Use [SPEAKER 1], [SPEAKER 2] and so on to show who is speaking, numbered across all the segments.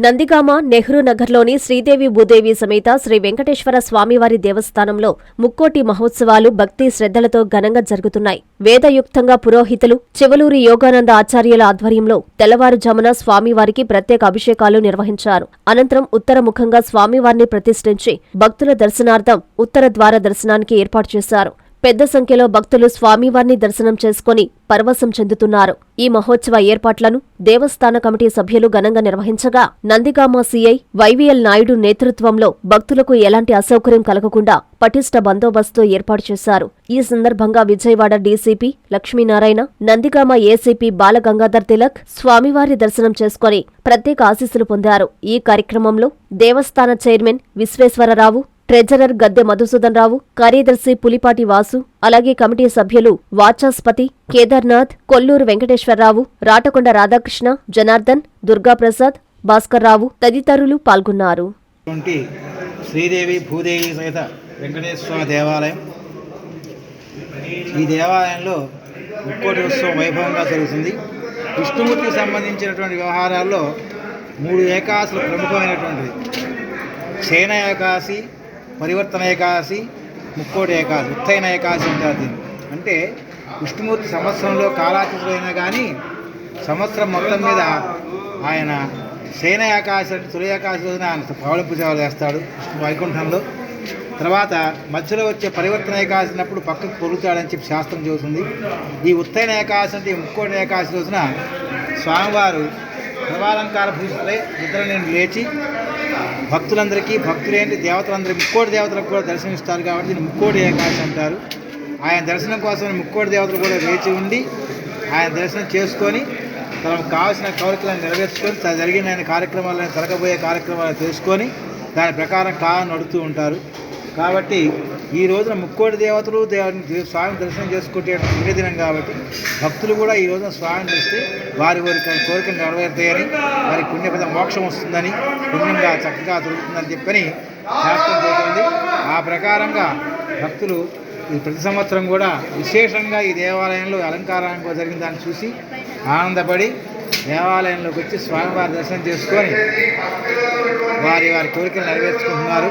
[SPEAKER 1] నందిగామ నెహ్రూ నగర్లోని శ్రీదేవి భూదేవి సమేత శ్రీ వెంకటేశ్వర స్వామివారి దేవస్థానంలో ముక్కోటి మహోత్సవాలు భక్తి శ్రద్ధలతో ఘనంగా జరుగుతున్నాయి. వేదయుక్తంగా పురోహితులు చివలూరి యోగానంద ఆచార్యుల ఆధ్వర్యంలో తెల్లవారుజామున స్వామివారికి ప్రత్యేక అభిషేకాలు నిర్వహించారు. అనంతరం ఉత్తరముఖంగా స్వామివారిని ప్రతిష్ఠించి భక్తుల దర్శనార్థం ఉత్తర ద్వార దర్శనానికి ఏర్పాటు చేశారు. పెద్ద సంఖ్యలో భక్తులు స్వామివారిని దర్శనం చేసుకుని పరవశం చెందుతున్నారు. ఈ మహోత్సవ ఏర్పాట్లను దేవస్థాన కమిటీ సభ్యులు ఘనంగా నిర్వహించగా నందిగామ సీఐ వైవీఎల్ నాయుడు నేతృత్వంలో భక్తులకు ఎలాంటి అసౌకర్యం కలగకుండా పటిష్ట బందోబస్తు ఏర్పాటు చేశారు. ఈ సందర్భంగా విజయవాడ డీసీపీ లక్ష్మీనారాయణ, నందిగామ ఏసీపీ బాలగంగాధర్ తిలక్ స్వామివారి దర్శనం చేసుకుని ప్రత్యేక ఆశీస్సులు పొందారు. ఈ కార్యక్రమంలో దేవస్థాన చైర్మన్ విశ్వేశ్వరరావు, ట్రెజరర్ గద్దె మధుసూదన్ రావు, కార్యదర్శి పులిపాటి వాసు, అలాగే కమిటీ సభ్యులు వాచాస్పతి, కేదార్నాథ్, కొల్లూరు వెంకటేశ్వరరావు, రాటకొండ రాధాకృష్ణ, జనార్దన్, దుర్గాప్రసాద్, భాస్కర్రావు తదితరులు పాల్గొన్నారు.
[SPEAKER 2] శ్రీదేవి భూదేవి సహిత వెంకటేశ్వర దేవాలయం. ఈ దేవాలయంలో ముక్కోటి ఉత్సవం వైభవంగా జరుగుతుంది. విష్ణుమూర్తికి సంబంధించినటువంటి వ్యవహారాల్లో 3 ఏకాదశులు ప్రముఖమైనటువంటిది. శయన ఏకాదశి, పరివర్తన ఏకాదశి, ముక్కోటి ఏకాదశి, ఉత్తైన ఏకాదశి అంటారు దీన్ని. అంటే విష్ణుమూర్తి సంవత్సరంలో కాలాతీతుడైనా కానీ సంవత్సరం మొత్తం మీద ఆయన శయన ఏకాదశి అంటే తొలి ఏకాదశి రోజున ఆయన పవళింపు సేవలు చేస్తాడు విష్ణు వైకుంఠంలో. తర్వాత మధ్యలో వచ్చే పరివర్తన ఏకాదశినప్పుడు పక్కకు పొరుగుతాడని చెప్పి శాస్త్రం చెబుతుంది. ఈ ఉత్తైన ఏకాదశి అంటే ముక్కోటి ఏకాదశి రోజున స్వామివారు సర్వాలంకార భూషితులై నిద్ర నుండి లేచి భక్తులందరికీ, భక్తులేంటి దేవతలందరికీ, ముక్కోటి దేవతలకు కూడా దర్శనమిస్తారు కాబట్టి దీన్ని ముక్కోటి ఏకాదశి అంటారు. ఆయన దర్శనం కోసం ముక్కోటి దేవతలు కూడా వేచి ఉండి ఆయన దర్శనం చేసుకొని తనకు కావాల్సిన కోరికలను నెరవేర్చుకొని జరిగిన ఆయన కార్యక్రమాలను, జరగబోయే కార్యక్రమాలను తెలుసుకొని దాని ప్రకారం కాలం నడుతూ ఉంటారు. కాబట్టి ఈ రోజున ముక్కోటి దేవతలు స్వామిని దర్శనం చేసుకుంటే పుణ్యదినం కాబట్టి భక్తులు కూడా ఈ రోజున స్వామిని చూస్తే వారి కోరికలు నెరవేరుతాయని, వారి పుణ్యపద మోక్షం వస్తుందని, పుణ్యంగా చక్కగా దొరుకుతుందని చెప్పని శాస్త్రం చెబుతుంది. ఆ ప్రకారంగా భక్తులు ఈ ప్రతి సంవత్సరం కూడా విశేషంగా ఈ దేవాలయంలో అలంకారంగా జరిగిన దాన్ని చూసి ఆనందపడి దేవాలయంలోకి వచ్చి స్వామివారి దర్శనం చేసుకొని వారి కోరికలు నెరవేర్చుకుంటున్నారు.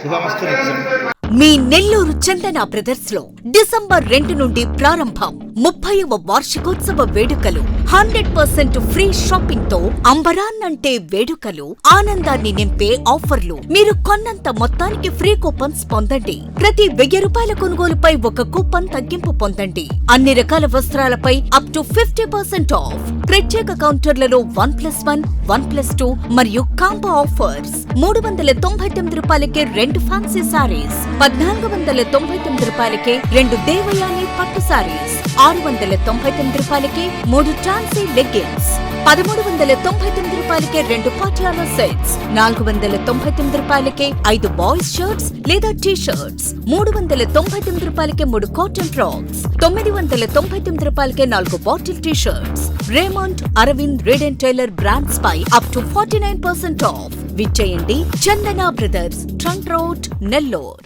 [SPEAKER 2] శుభమస్తు నిత్యం.
[SPEAKER 3] మీ నెల్లూరు చందన బ్రదర్స్ లో డిసెంబర్ 2 నుండి ప్రారంభం 30వ వార్షికోత్సవ వేడుకలు. 100% ఫ్రీ షాపింగ్ తో అంబరాన్నంటే వేడుకలు, ఆనందాన్ని నింపే ఆఫర్లు. మీరు కొన్నంత మొత్తానికి ఫ్రీ కూపన్స్ పొందండి. ప్రతి 1000 రూపాయల కొనుగోలుపై 1 కూపన్ తగ్గింపు పొందండి. అన్ని రకాల వస్త్రాలపై అప్ టు 50% ఆఫ్. ప్రత్యేక కౌంటర్లలో 1+1, 1+2 మరియు కాంబో ఆఫర్స్. 399 రూపాయలకే 2 ఫ్యాన్సీ సారీస్, 1499 రూపాయలకే 2 దేవయాని పట్టు సారీస్, 699 రూపాయలకే 3 టాన్సీ లెగ్గిన్స్, 1399 రూపాయలకే 2 పటియాలా సెట్స్, 499 రూపాయలకే 5 బాయ్స్ షర్ట్స్ లేదా టీ షర్ట్స్, 399 రూపాయలకే 3 కాటన్ ఫ్రాక్స్, 999 రూపాయలకే 4 bottle T shirts. Raymond, Arvind, Reid and Taylor brands పై అప్ టు 49% ఆఫ్. విచ్చేయండి Chandana brothers, trunk road, Nellore.